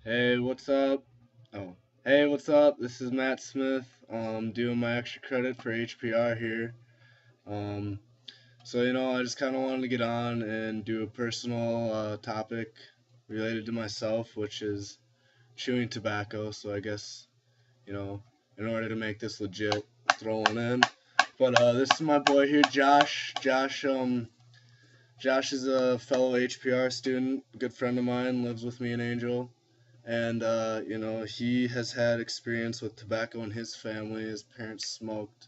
Hey, what's up? Oh, hey, what's up? This is Matt Smith. Doing my extra credit for HPR here. Um, I just kind of wanted to get on and do a personal topic related to myself, which is chewing tobacco. So I guess, you know, in order to make this legit, throw one in. But this is my boy here, Josh. Josh is a fellow HPR student, good friend of mine, lives with me in Angel. And he has had experience with tobacco in his family. His parents smoked,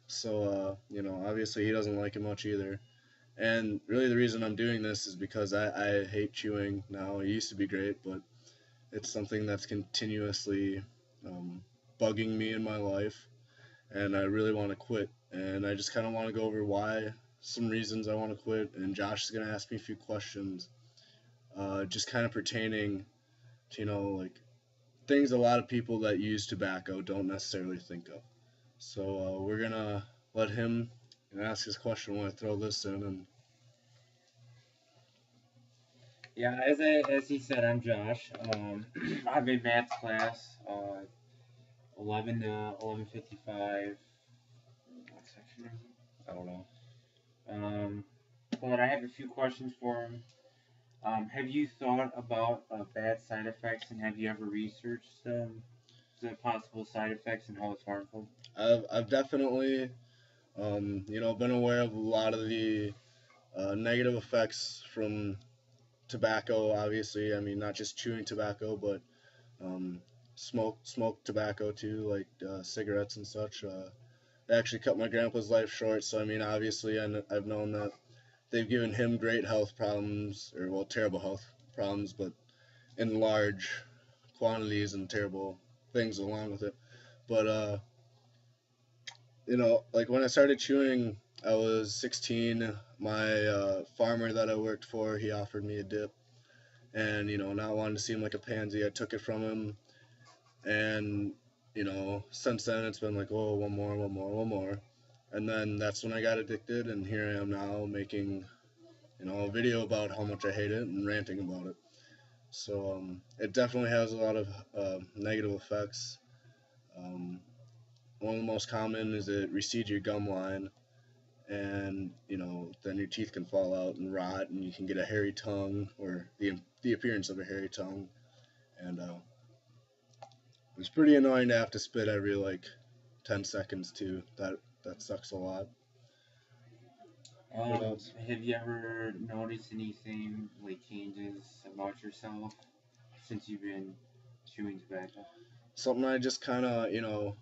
so obviously he doesn't like it much either. And really, the reason I'm doing this is because I hate chewing now. It used to be great, but it's something that's continuously um, bugging me in my life, and I really want to quit. And I just kind of want to go over why, some reasons I want to quit. And Josh is gonna ask me a few questions, just kind of pertaining to like things a lot of people that use tobacco don't necessarily think of. So we're gonna let him ask his question when I throw this in. And Yeah, as he said, I'm Josh. I'm in math class, 11 to 11:55. What section is it? I don't know. Um, but I have a few questions for him. Have you thought about bad side effects, and have you ever researched the possible side effects and how it's harmful? I've definitely been aware of a lot of the negative effects from tobacco. Obviously, I mean not just chewing tobacco, but um, smoke tobacco too, like cigarettes and such. They actually cut my grandpa's life short. So I mean, obviously, I've known that they've given him great health problems, or well, terrible health problems, but in large quantities and terrible things along with it. But like when I started chewing, I was 16. My farmer that I worked for, he offered me a dip, and not wanting to seem like a pansy, I took it from him, and since then it's been like, oh, one more, one more, one more, and then that's when I got addicted, and here I am now making a video about how much I hate it and ranting about it. So it definitely has a lot of negative effects. Um, One of the most common is it recedes your gum line, and then your teeth can fall out and rot, and you can get a hairy tongue or the appearance of a hairy tongue, and it's pretty annoying to have to spit every like 10 seconds too. That sucks a lot. What else? Have you ever noticed anything like changes about yourself since you've been chewing tobacco? Something I just kind of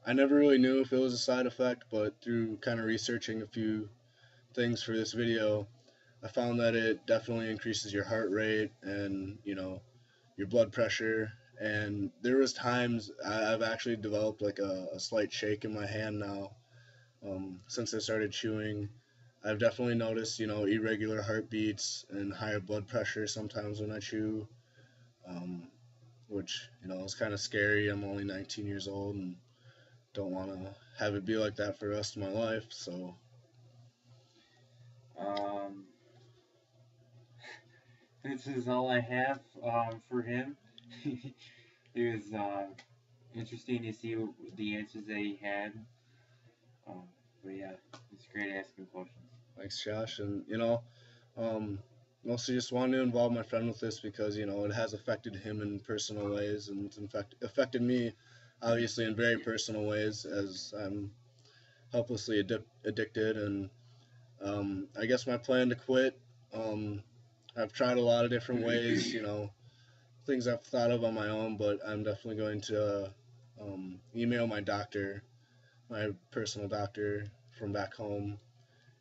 I never really knew if it was a side effect, but through kind of researching a few things for this video, I found that it definitely increases your heart rate and your blood pressure. And there was times I've actually developed like a slight shake in my hand now. Since I started chewing, I've definitely noticed irregular heartbeats and higher blood pressure sometimes when I chew, um, which is kind of scary. I'm only 19 years old and don't want to have it be like that for the rest of my life. So Um, this is all I have for him. It was interesting to see the answers that he had. Um, but yeah, it's great asking questions. thanks, Josh. And um, mostly just wanted to involve my friend with this because it has affected him in personal ways, and it's in fact affected me, obviously in very personal ways, as I'm helplessly addicted. And I guess my plan to quit. Um, I've tried a lot of different ways, things I've thought of on my own, but I'm definitely going to email my doctor, my personal doctor from back home,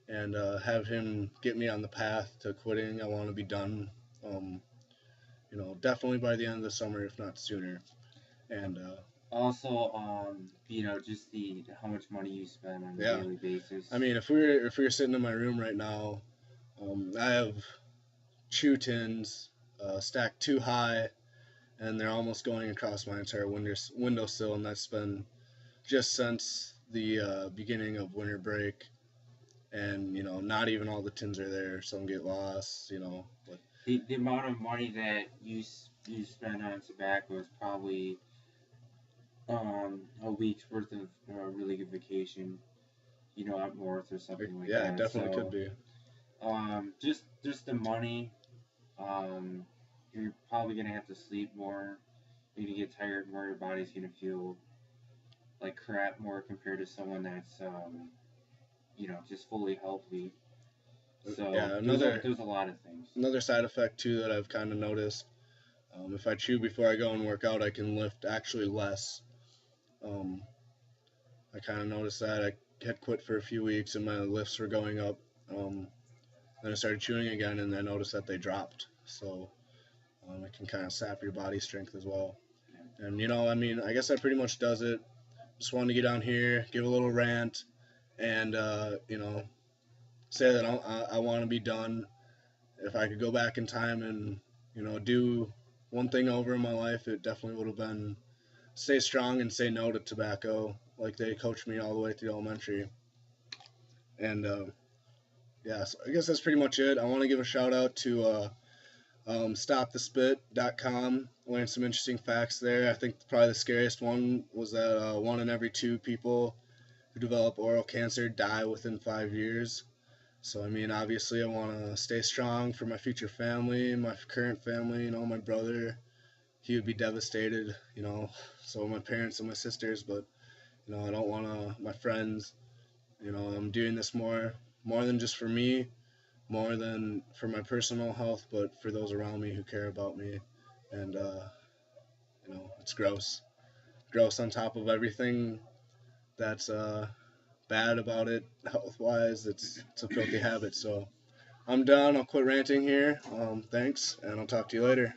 and have him get me on the path to quitting. I want to be done, um, definitely by the end of the summer, if not sooner. And Also, just the how much money you spend on a yeah, daily basis. I mean, if we were sitting in my room right now, I have chew tins stacked too high, and they're almost going across my entire windowsill, and that's been just since the beginning of winter break. And not even all the tins are there. Some get lost. But The amount of money that you spend on tobacco is probably a week's worth of really good vacation, up north or something like Yeah, it that. definitely could So be. just the money. Um, you're probably gonna have to sleep more. You're gonna get tired more. Your body's gonna feel like crap more compared to someone that's just fully healthy. So Yeah, there's a lot of things. another side effect too that I've kind of noticed. If I chew before I go and work out, I can lift actually less. Um, I kind of noticed that. I had quit for a few weeks and my lifts were going up. Um, then I started chewing again and I noticed that they dropped. So it can kind of sap your body strength as well. And I mean, I guess that pretty much does it. Just wanted to get down here, give a little rant, and say that I want to be done. If I could go back in time and do one thing over in my life, it definitely would have been stay strong and say no to tobacco, like they coached me all the way through elementary. And yeah, so I guess that's pretty much it. I want to give a shout out to stopthespit.com. Learned some interesting facts there. I think probably the scariest one was that 1 in every 2 people who develop oral cancer die within 5 years. So I mean, obviously, I want to stay strong for my future family, my current family. My brother, he would be devastated. So my parents and my sisters, but I don't want to. My friends, I'm doing this more than just for me, more than for my personal health, but for those around me who care about me. And it's gross, gross on top of everything that's bad about it health wise. It's a filthy habit. So I'm done. I'll quit ranting here. Thanks, and I'll talk to you later.